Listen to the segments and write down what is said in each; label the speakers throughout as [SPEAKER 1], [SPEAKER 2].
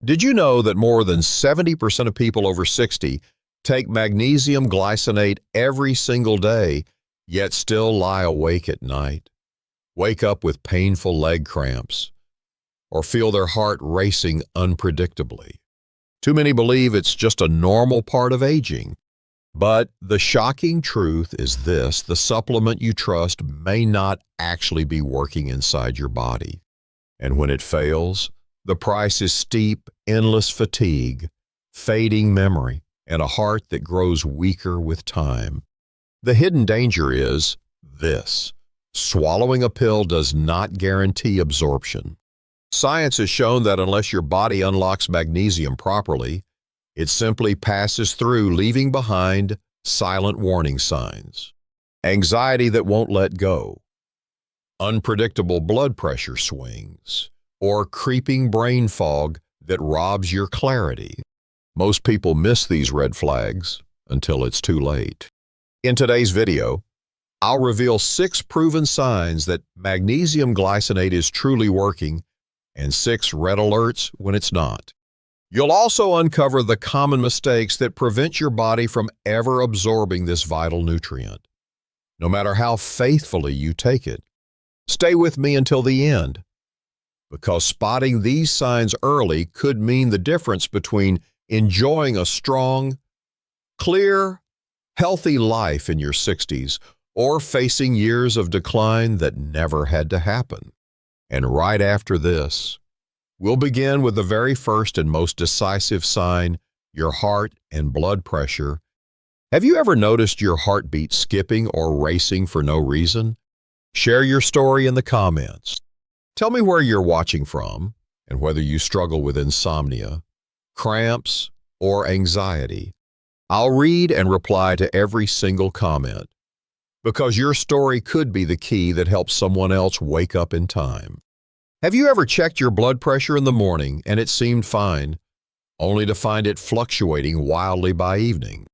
[SPEAKER 1] Did you know that more than 70% of people over 60 take magnesium glycinate every single day, yet still lie awake at night, wake up with painful leg cramps, or feel their heart racing unpredictably? Too many believe it's just a normal part of aging. But the shocking truth is this: the supplement you trust may not actually be working inside your body. And when it fails, the price is steep, endless fatigue, fading memory, and a heart that grows weaker with time. The hidden danger is this: swallowing a pill does not guarantee absorption. Science has shown that unless your body unlocks magnesium properly, it simply passes through, leaving behind silent warning signs. Anxiety that won't let go, unpredictable blood pressure swings, or creeping brain fog that robs your clarity. Most people miss these red flags until it's too late. In today's video, I'll reveal 6 proven signs that magnesium glycinate is truly working and 6 red alerts when it's not. You'll also uncover the common mistakes that prevent your body from ever absorbing this vital nutrient, no matter how faithfully you take it. Stay with me until the end, because spotting these signs early could mean the difference between enjoying a strong, clear, healthy life in your 60s or facing years of decline that never had to happen. And right after this, we'll begin with the very first and most decisive sign: your heart and blood pressure. Have you ever noticed your heartbeat skipping or racing for no reason? Share your story in the comments. Tell me where you're watching from and whether you struggle with insomnia, cramps, or anxiety. I'll read and reply to every single comment, because your story could be the key that helps someone else wake up in time. Have you ever checked your blood pressure in the morning and it seemed fine, only to find it fluctuating wildly by evening?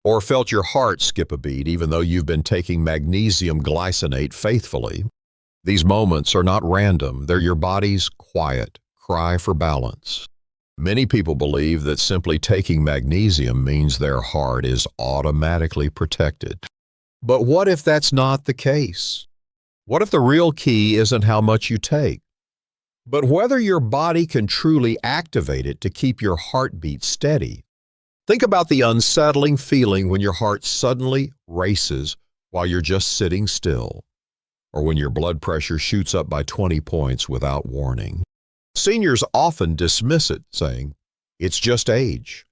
[SPEAKER 1] Or felt your heart skip a beat even though you've been taking magnesium glycinate faithfully? These moments are not random. They're your body's quiet cry for balance. Many people believe that simply taking magnesium means their heart is automatically protected. But what if that's not the case? What if the real key isn't how much you take, but whether your body can truly activate it to keep your heartbeat steady? Think about the unsettling feeling when your heart suddenly races while you're just sitting still, or when your blood pressure shoots up by 20 points without warning. Seniors often dismiss it, saying, "It's just age."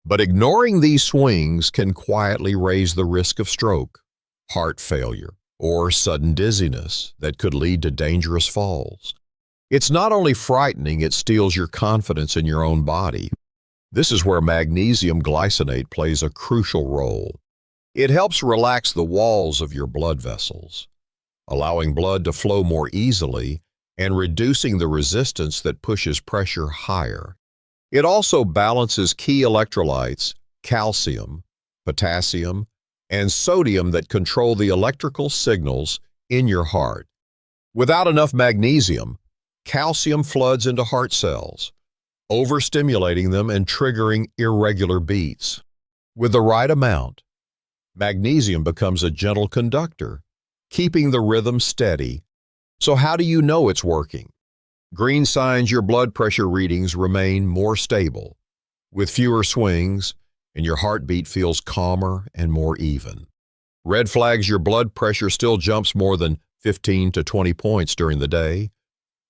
[SPEAKER 1] But ignoring these swings can quietly raise the risk of stroke, heart failure, or sudden dizziness that could lead to dangerous falls. It's not only frightening, it steals your confidence in your own body. This is where magnesium glycinate plays a crucial role. It helps relax the walls of your blood vessels, allowing blood to flow more easily and reducing the resistance that pushes pressure higher. It also balances key electrolytes, calcium, potassium, and sodium that control the electrical signals in your heart. Without enough magnesium, calcium floods into heart cells, overstimulating them and triggering irregular beats. With the right amount, magnesium becomes a gentle conductor, keeping the rhythm steady. So how do you know it's working? Green signs: your blood pressure readings remain more stable, with fewer swings, and your heartbeat feels calmer and more even. Red flags: your blood pressure still jumps more than 15 to 20 points during the day,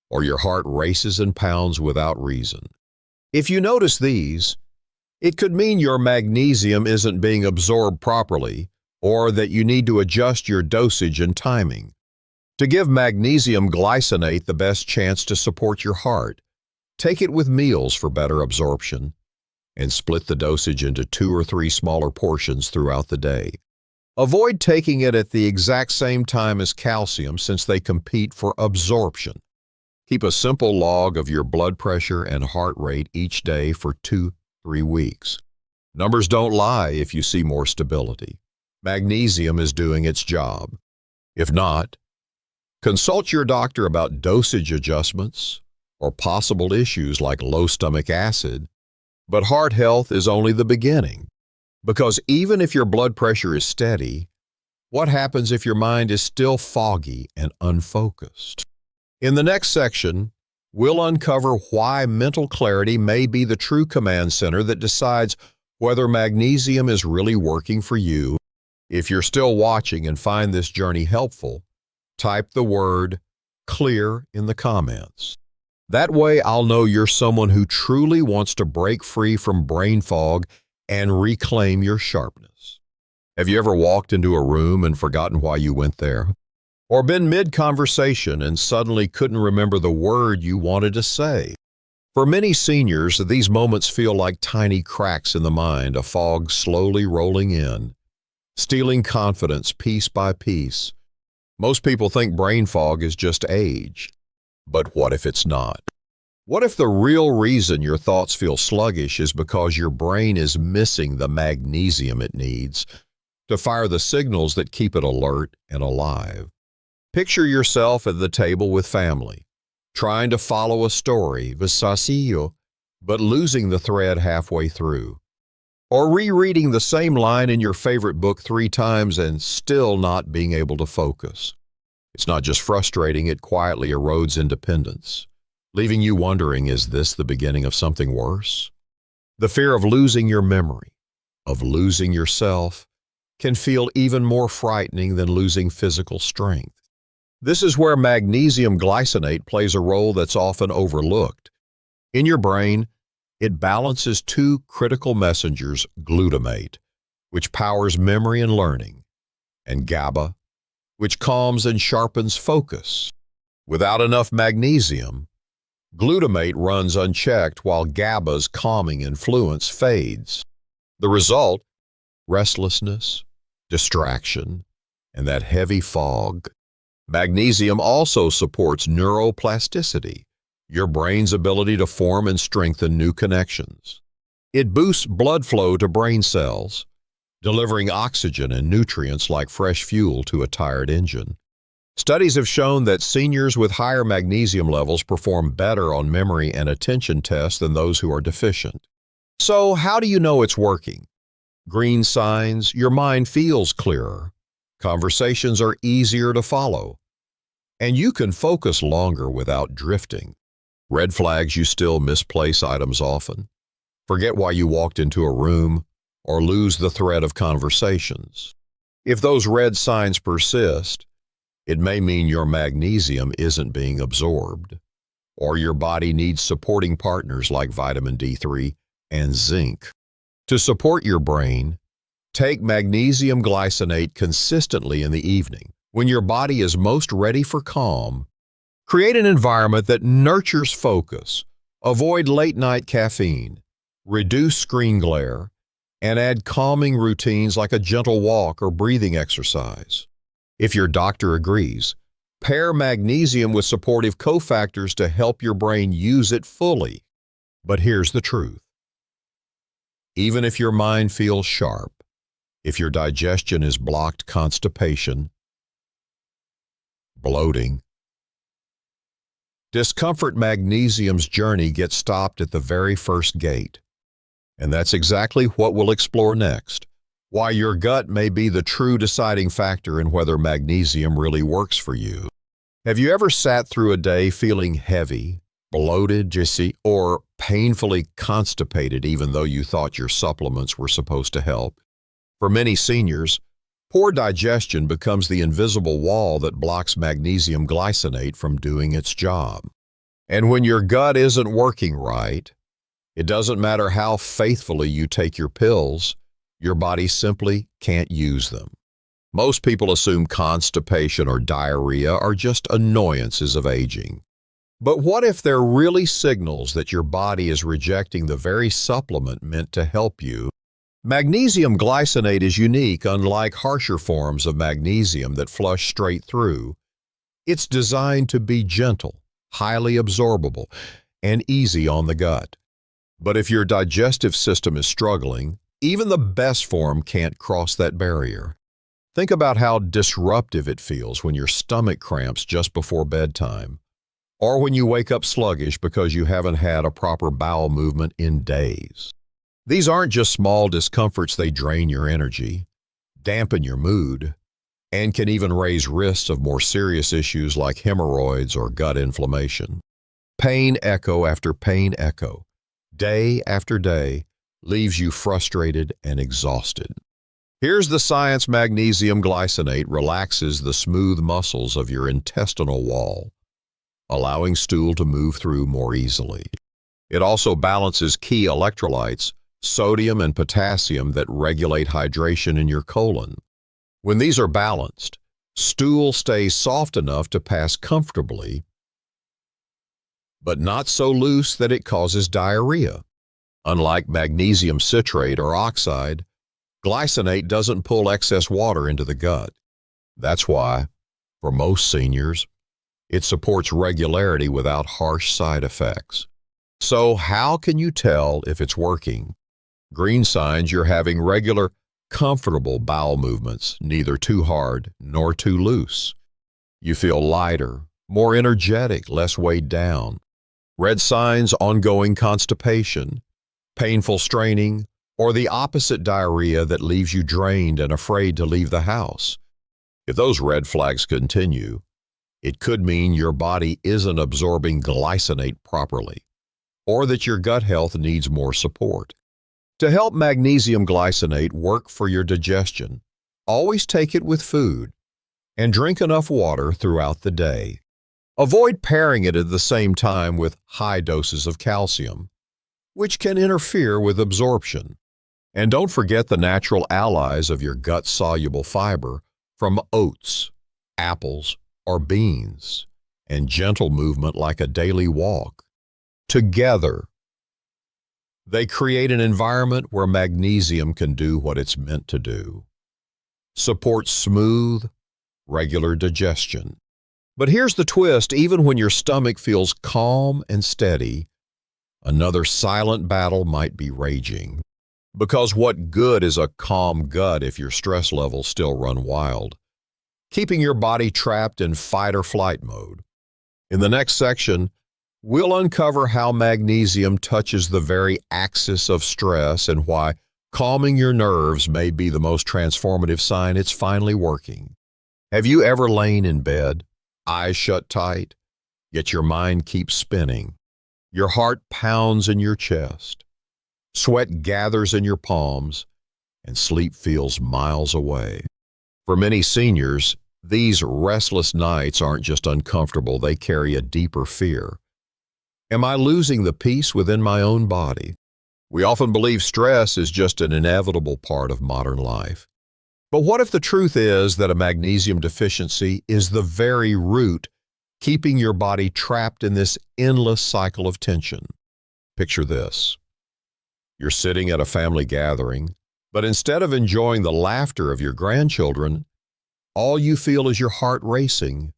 [SPEAKER 1] or your heart races and pounds without reason. If you notice these, it could mean your magnesium isn't being absorbed properly, or that you need to adjust your dosage and timing. To give magnesium glycinate the best chance to support your heart, take it with meals for better absorption, and split the dosage into 2 or 3 smaller portions throughout the day. Avoid taking it at the exact same time as calcium, since they compete for absorption. Keep a simple log of your blood pressure and heart rate each day for 2-3 weeks. Numbers don't lie if you see more stability. Magnesium is doing its job. If not, consult your doctor about dosage adjustments or possible issues like low stomach acid. But heart health is only the beginning, because even if your blood pressure is steady, what happens if your mind is still foggy and unfocused? In the next section, we'll uncover why mental clarity may be the true command center that decides whether magnesium is really working for you. If you're still watching and find this journey helpful, type the word "clear" in the comments. That way I'll know you're someone who truly wants to break free from brain fog and reclaim your sharpness. Have you ever walked into a room and forgotten why you went there? Or been mid-conversation and suddenly couldn't remember the word you wanted to say? For many seniors, these moments feel like tiny cracks in the mind, a fog slowly rolling in, stealing confidence piece by piece. Most people think brain fog is just age. But what if it's not? What if the real reason your thoughts feel sluggish is because your brain is missing the magnesium it needs to fire the signals that keep it alert and alive? Picture yourself at the table with family, trying to follow a story, but losing the thread halfway through. Or rereading the same line in your favorite book 3 times and still not being able to focus. It's not just frustrating, it quietly erodes independence, leaving you wondering, is this the beginning of something worse? The fear of losing your memory, of losing yourself, can feel even more frightening than losing physical strength. This is where magnesium glycinate plays a role that's often overlooked. In your brain, it balances 2 critical messengers: glutamate, which powers memory and learning, and GABA, which calms and sharpens focus. Without enough magnesium, glutamate runs unchecked while GABA's calming influence fades. The result? Restlessness, distraction, and that heavy fog. Magnesium also supports neuroplasticity, your brain's ability to form and strengthen new connections. It boosts blood flow to brain cells, delivering oxygen and nutrients like fresh fuel to a tired engine. Studies have shown that seniors with higher magnesium levels perform better on memory and attention tests than those who are deficient. So, how do you know it's working? Green signs: your mind feels clearer, conversations are easier to follow, and you can focus longer without drifting. Red flags: you still misplace items often, forget why you walked into a room, or lose the thread of conversations. If those red signs persist, it may mean your magnesium isn't being absorbed, or your body needs supporting partners like vitamin D3 and zinc. To support your brain, take magnesium glycinate consistently in the evening, when your body is most ready for calm. Create an environment that nurtures focus, avoid late-night caffeine, reduce screen glare, and add calming routines like a gentle walk or breathing exercise. If your doctor agrees, pair magnesium with supportive cofactors to help your brain use it fully. But here's the truth. Even if your mind feels sharp, if your digestion is blocked, constipation, bloating, discomfort, magnesium's journey gets stopped at the very first gate. And that's exactly what we'll explore next. Why your gut may be the true deciding factor in whether magnesium really works for you. Have you ever sat through a day feeling heavy, bloated, or painfully constipated even though you thought your supplements were supposed to help? For many seniors, poor digestion becomes the invisible wall that blocks magnesium glycinate from doing its job. And when your gut isn't working right, it doesn't matter how faithfully you take your pills, your body simply can't use them. Most people assume constipation or diarrhea are just annoyances of aging. But what if they're really signals that your body is rejecting the very supplement meant to help you? Magnesium glycinate is unique, unlike harsher forms of magnesium that flush straight through. It's designed to be gentle, highly absorbable, and easy on the gut. But if your digestive system is struggling, even the best form can't cross that barrier. Think about how disruptive it feels when your stomach cramps just before bedtime, or when you wake up sluggish because you haven't had a proper bowel movement in days. These aren't just small discomforts, they drain your energy, dampen your mood, and can even raise risks of more serious issues like hemorrhoids or gut inflammation. Pain echo after pain echo, day after day, leaves you frustrated and exhausted. Here's the science: magnesium glycinate relaxes the smooth muscles of your intestinal wall, allowing stool to move through more easily. It also balances key electrolytes, sodium and potassium, that regulate hydration in your colon. When these are balanced, stool stays soft enough to pass comfortably, but not so loose that it causes diarrhea. Unlike magnesium citrate or oxide, glycinate doesn't pull excess water into the gut. That's why, for most seniors, it supports regularity without harsh side effects. So how can you tell if it's working? Green signs: you're having regular, comfortable bowel movements, neither too hard nor too loose. You feel lighter, more energetic, less weighed down. Red signs: ongoing constipation, painful straining, or the opposite, diarrhea that leaves you drained and afraid to leave the house. If those red flags continue, it could mean your body isn't absorbing glycinate properly, or that your gut health needs more support. To help magnesium glycinate work for your digestion, always take it with food and drink enough water throughout the day. Avoid pairing it at the same time with high doses of calcium, which can interfere with absorption. And don't forget the natural allies of your gut-soluble fiber from oats, apples, or beans, and gentle movement like a daily walk. Together, they create an environment where magnesium can do what it's meant to do: support smooth, regular digestion. But here's the twist: even when your stomach feels calm and steady, another silent battle might be raging. Because what good is a calm gut if your stress levels still run wild, keeping your body trapped in fight or flight mode? In the next section, we'll uncover how magnesium touches the very axis of stress and why calming your nerves may be the most transformative sign it's finally working. Have you ever lain in bed, eyes shut tight, yet your mind keeps spinning? Your heart pounds in your chest, sweat gathers in your palms, and sleep feels miles away. For many seniors, these restless nights aren't just uncomfortable, they carry a deeper fear. Am I losing the peace within my own body? We often believe stress is just an inevitable part of modern life. But what if the truth is that a magnesium deficiency is the very root keeping your body trapped in this endless cycle of tension? Picture this. You're sitting at a family gathering, but instead of enjoying the laughter of your grandchildren, all you feel is your heart racing,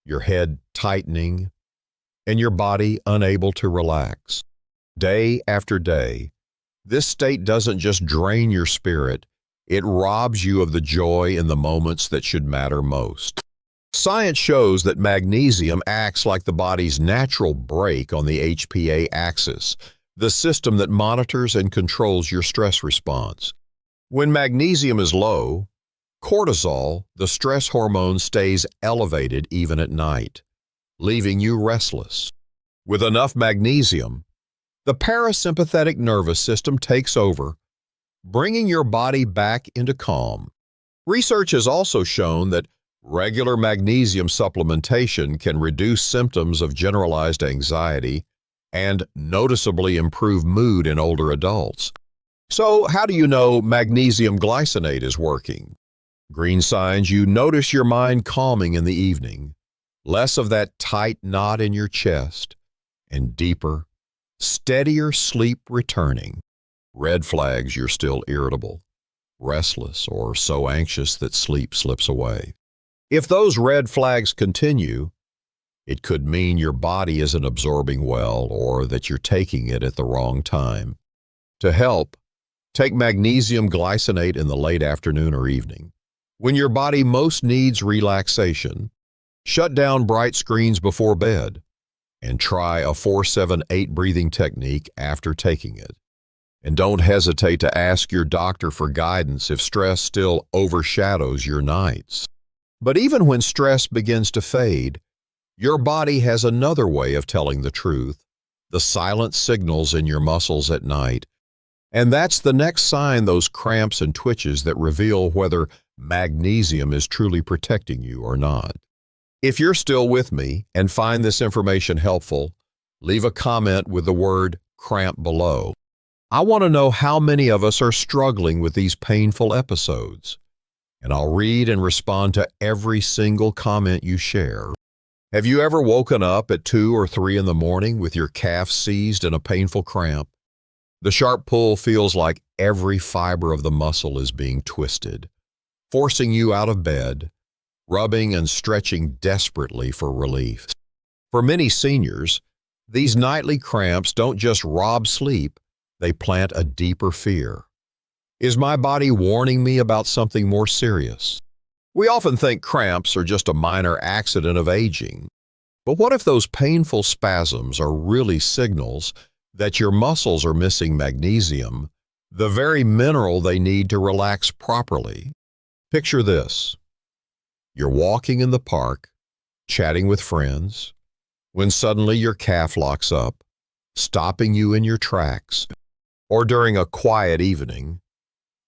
[SPEAKER 1] your head tightening, and your body unable to relax. Day after day, this state doesn't just drain your spirit, it robs you of the joy in the moments that should matter most. Science shows that magnesium acts like the body's natural brake on the HPA axis, the system that monitors and controls your stress response. When magnesium is low, cortisol, the stress hormone, stays elevated even at night, leaving you restless. With enough magnesium, the parasympathetic nervous system takes over, bringing your body back into calm. Research has also shown that regular magnesium supplementation can reduce symptoms of generalized anxiety and noticeably improve mood in older adults. So, how do you know magnesium glycinate is working? Green signs: you notice your mind calming in the evening, less of that tight knot in your chest, and deeper, steadier sleep returning. Red flags: you're still irritable, restless, or so anxious that sleep slips away. If those red flags continue, it could mean your body isn't absorbing well or that you're taking it at the wrong time. To help, take magnesium glycinate in the late afternoon or evening, when your body most needs relaxation. Shut down bright screens before bed and try a 4-7-8 breathing technique after taking it. And don't hesitate to ask your doctor for guidance if stress still overshadows your nights. But even when stress begins to fade, your body has another way of telling the truth, the silent signals in your muscles at night. And that's the next sign, those cramps and twitches that reveal whether magnesium is truly protecting you or not. If you're still with me and find this information helpful, leave a comment with the word cramp below. I want to know how many of us are struggling with these painful episodes, and I'll read and respond to every single comment you share. Have you ever woken up at 2 or 3 in the morning with your calf seized in a painful cramp? The sharp pull feels like every fiber of the muscle is being twisted, forcing you out of bed, rubbing and stretching desperately for relief. For many seniors, these nightly cramps don't just rob sleep, they plant a deeper fear. Is my body warning me about something more serious? We often think cramps are just a minor accident of aging. But what if those painful spasms are really signals that your muscles are missing magnesium, the very mineral they need to relax properly? Picture this. You're walking in the park, chatting with friends, when suddenly your calf locks up, stopping you in your tracks. Or during a quiet evening,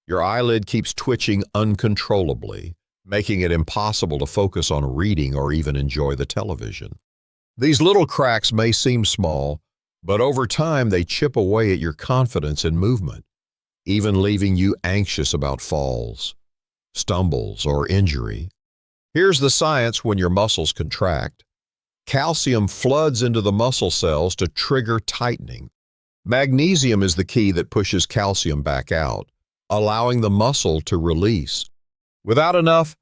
[SPEAKER 1] your eyelid keeps twitching uncontrollably, making it impossible to focus on reading or even enjoy the television. These little cracks may seem small, but over time they chip away at your confidence and movement, even leaving you anxious about falls, stumbles, or injury. Here's the science when your muscles contract. Calcium floods into the muscle cells to trigger tightening. Magnesium is the key that pushes calcium back out, allowing the muscle to release. Without enough,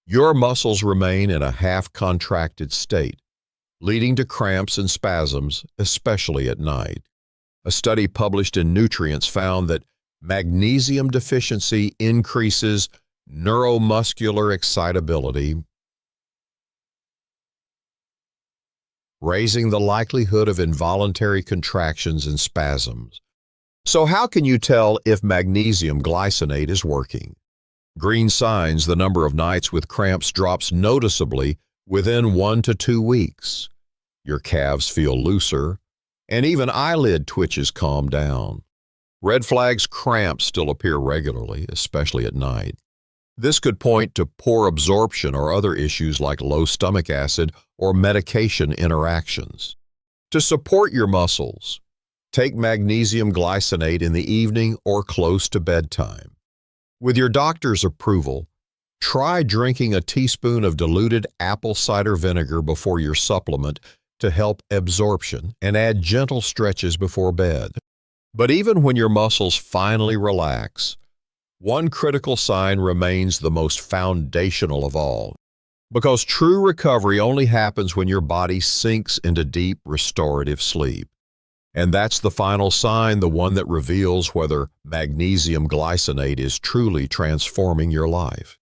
[SPEAKER 1] your muscles remain in a half-contracted state, leading to cramps and spasms, especially at night. A study published in Nutrients found that magnesium deficiency increases neuromuscular excitability, raising the likelihood of involuntary contractions and spasms. So how can you tell if magnesium glycinate is working? Green signs the number of nights with cramps drops noticeably within 1 to 2 weeks. Your calves feel looser, and even eyelid twitches calm down. Red flags: cramps still appear regularly, especially at night. This could point to poor absorption or other issues like low stomach acid or medication interactions. To support your muscles, take magnesium glycinate in the evening or close to bedtime. With your doctor's approval, try drinking a teaspoon of diluted apple cider vinegar before your supplement to help absorption, and add gentle stretches before bed. But even when your muscles finally relax, one critical sign remains the most foundational of all, because true recovery only happens when your body sinks into deep restorative sleep. And that's the final sign, the one that reveals whether magnesium glycinate is truly transforming your life.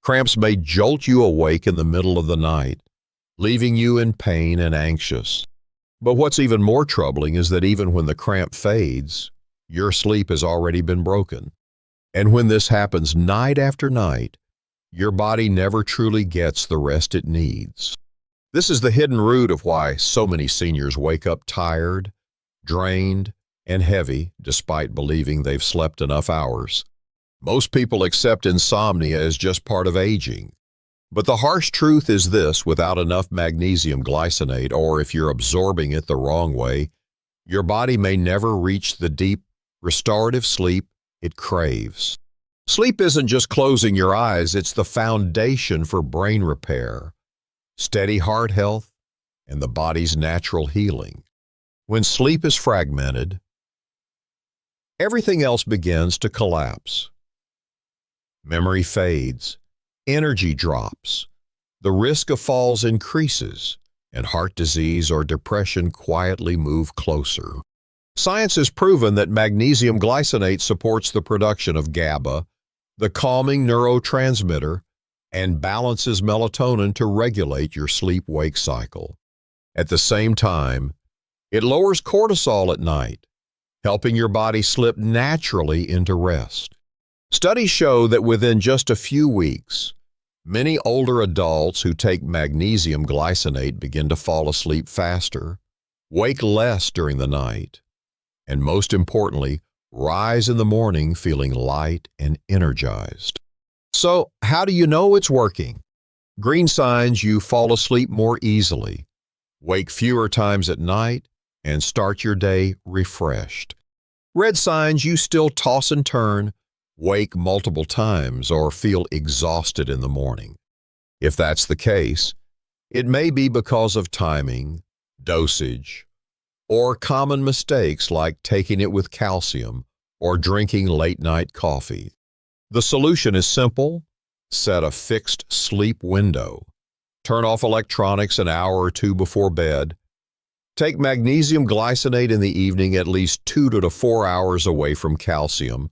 [SPEAKER 1] Cramps may jolt you awake in the middle of the night, leaving you in pain and anxious. But what's even more troubling is that even when the cramp fades, your sleep has already been broken. And when this happens night after night, your body never truly gets the rest it needs. This is the hidden root of why so many seniors wake up tired, drained, and heavy despite believing they've slept enough hours. Most people accept insomnia as just part of aging. But the harsh truth is this: without enough magnesium glycinate, or if you're absorbing it the wrong way, your body may never reach the deep, restorative sleep it craves. Sleep isn't just closing your eyes, it's the foundation for brain repair, steady heart health, and the body's natural healing. When sleep is fragmented, everything else begins to collapse. Memory fades, energy drops, the risk of falls increases, and heart disease or depression quietly move closer. Science has proven that magnesium glycinate supports the production of GABA, the calming neurotransmitter, and balances melatonin to regulate your sleep-wake cycle. At the same time, it lowers cortisol at night, helping your body slip naturally into rest. Studies show that within just a few weeks, many older adults who take magnesium glycinate begin to fall asleep faster, wake less during the night, and most importantly, rise in the morning feeling light and energized. So, how do you know it's working? Green signs: you fall asleep more easily, wake fewer times at night, and start your day refreshed. Red signs: you still toss and turn, wake multiple times, or feel exhausted in the morning. If that's the case, it may be because of timing, dosage, or common mistakes like taking it with calcium or drinking late-night coffee. The solution is simple: set a fixed sleep window. Turn off electronics an hour or two before bed. Take magnesium glycinate in the evening at least 2 to 4 hours away from calcium.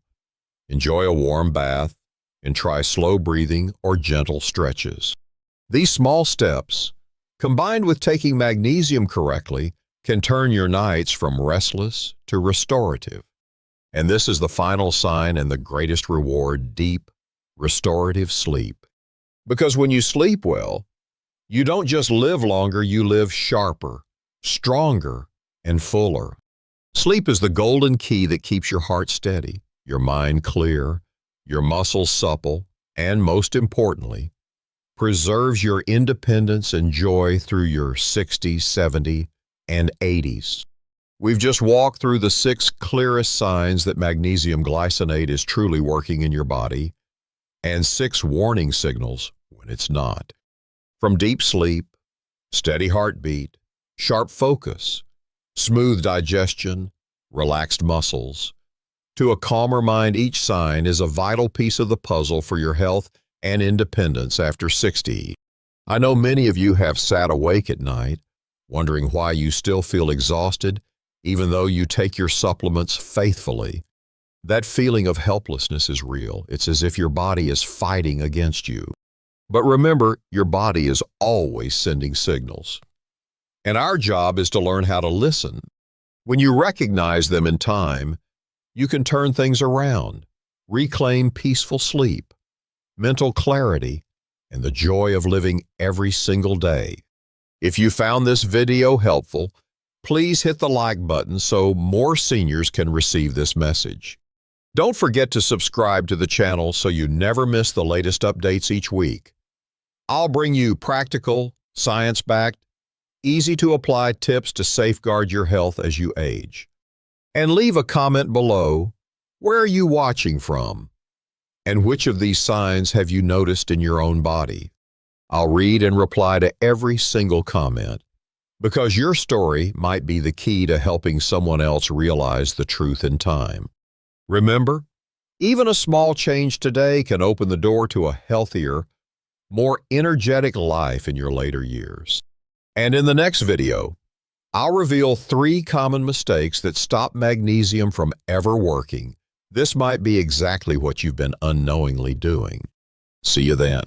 [SPEAKER 1] Enjoy a warm bath and try slow breathing or gentle stretches. These small steps, combined with taking magnesium correctly, can turn your nights from restless to restorative. And this is the final sign and the greatest reward: deep, restorative sleep. Because when you sleep well, you don't just live longer, you live sharper, stronger, and fuller. Sleep is the golden key that keeps your heart steady, your mind clear, your muscles supple, and most importantly, preserves your independence and joy through your 60s, 70s, and 80s. We've just walked through the 6 clearest signs that magnesium glycinate is truly working in your body, and 6 warning signals when it's not. From deep sleep, steady heartbeat, sharp focus, smooth digestion, relaxed muscles, to a calmer mind, each sign is a vital piece of the puzzle for your health and independence after 60. I know many of you have sat awake at night, wondering why you still feel exhausted, even though you take your supplements faithfully. That feeling of helplessness is real. It's as if your body is fighting against you. But remember, your body is always sending signals. And our job is to learn how to listen. When you recognize them in time, you can turn things around, reclaim peaceful sleep, mental clarity, and the joy of living every single day. If you found this video helpful, please hit the like button so more seniors can receive this message. Don't forget to subscribe to the channel so you never miss the latest updates each week. I'll bring you practical, science-backed, easy-to-apply tips to safeguard your health as you age. And leave a comment below: where are you watching from? And which of these signs have you noticed in your own body? I'll read and reply to every single comment, because your story might be the key to helping someone else realize the truth in time. Remember, even a small change today can open the door to a healthier, more energetic life in your later years. And in the next video, I'll reveal 3 common mistakes that stop magnesium from ever working. This might be exactly what you've been unknowingly doing. See you then.